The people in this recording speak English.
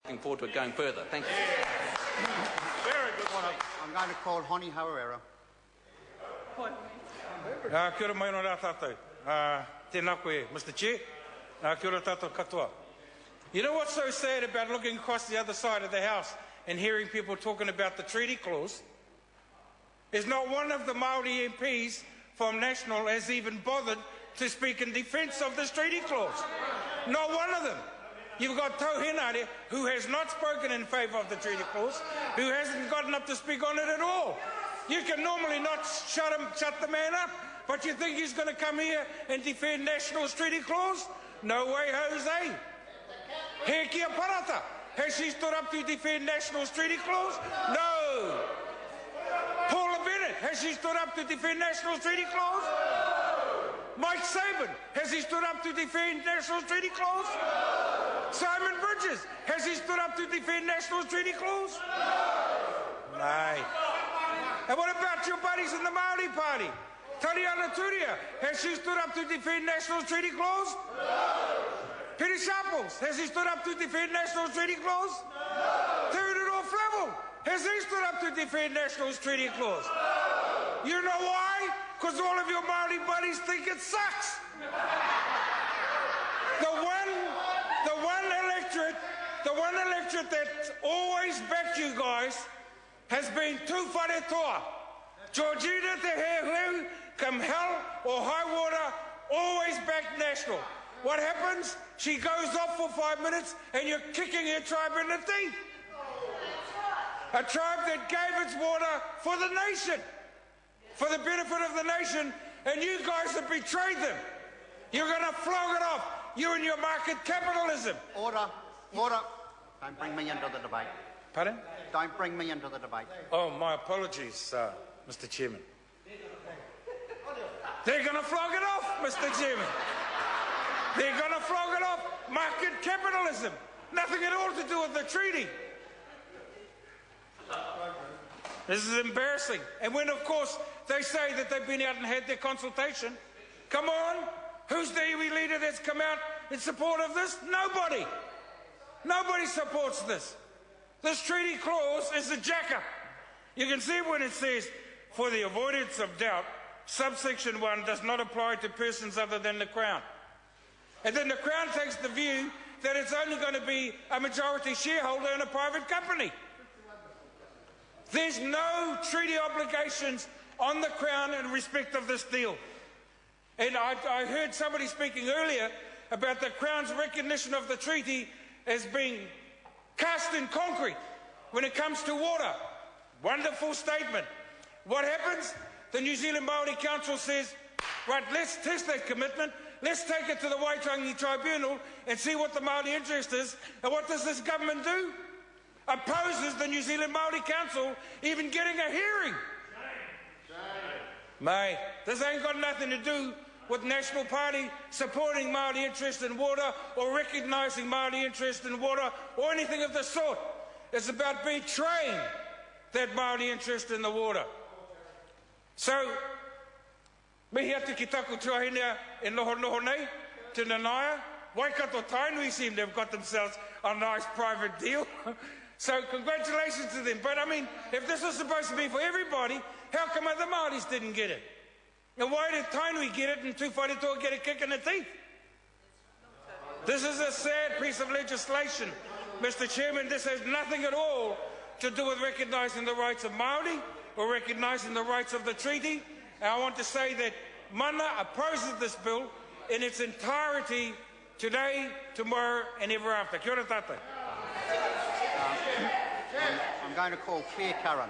Looking forward to it going further. Thank you. Very good one. I'm going to call Honi Hauerera. Kia ora mai no rā tātou. Tēnā koe, Mr. Chair. Kia ora tātou katoa. You know what's so sad about looking across the other side of the House and hearing people talking about the treaty clause? Is not one of the Māori MPs from National has even bothered to speak in defence of this treaty clause. Not one of them. You've got Tau Henare, who has not spoken in favour of the treaty clause, who hasn't gotten up to speak on it at all. You can normally not shut the man up, but you think he's going to come here and defend National's treaty clause? No way, Jose. He kia parata. Has she stood up to defend National's treaty clause? No. Paula Bennett, has he stood up to defend National's treaty clause? Mike Sabin, has he stood up to defend National's treaty clause? Simon Bridges, has he stood up to defend National's treaty clause? No. And what about your buddies in the Māori Party? Tariana Turia, has she stood up to defend National's treaty clause? Peter Sharples, has he stood up to defend National's treaty clause? Theodore Flavel, has he stood up to defend National's treaty clause? You know why? Because all of your Māori buddies think it sucks. The one electorate that's always backed you guys has been tū whare toa. Georgina Te Hehu, come hell or high water, always backed National. What happens? She goes off for 5 minutes and you're kicking her tribe in the teeth. A tribe that gave its water for the nation, for the benefit of the nation, and you guys have betrayed them. You're going to flog it off, you and your market capitalism. Order. Order. Don't bring me into the debate. Pardon? Don't bring me into the debate. Oh, my apologies, Mr. Chairman. They're going to flog it off, Mr. Chairman. They're going to flog it off. Market capitalism. Nothing at all to do with the treaty. This is embarrassing. And when, of course, they say that they've been out and had their consultation, come on, who's the iwi leader that's come out in support of this? Nobody. Nobody supports this. This treaty clause is a jacker. You can see when it says, for the avoidance of doubt, subsection 1 does not apply to persons other than the Crown. And then the Crown takes the view that it's only going to be a majority shareholder in a private company. There's no treaty obligations on the Crown in respect of this deal. And I heard somebody speaking earlier about the Crown's recognition of the treaty as being cast in concrete when it comes to water. Wonderful statement. What happens? The New Zealand Māori Council says, right, let's test that commitment. Let's take it to the Waitangi Tribunal and see what the Māori interest is. And what does this government do? Opposes the New Zealand Māori Council even getting a hearing. Mate, this ain't got nothing to do with National Party supporting Māori interest in water or recognising Māori interest in water or anything of the sort. It's about betraying that Māori interest in the water. So, mihi atu ki taku tuahine e noho nei, te Nanaia. Waikato Tainui seem to have got themselves a nice private deal. So congratulations to them. But I mean, if this was supposed to be for everybody, how come other Māoris didn't get it? And why did Tainui get it and Tū Wharetoa get a kick in the teeth? This is a sad piece of legislation, Mr. Chairman. This has nothing at all to do with recognising the rights of Māori or recognising the rights of the treaty. And I want to say that Mana opposes this bill in its entirety today, tomorrow and ever after. Kia ora tātou. I'm going to call Claire Curran.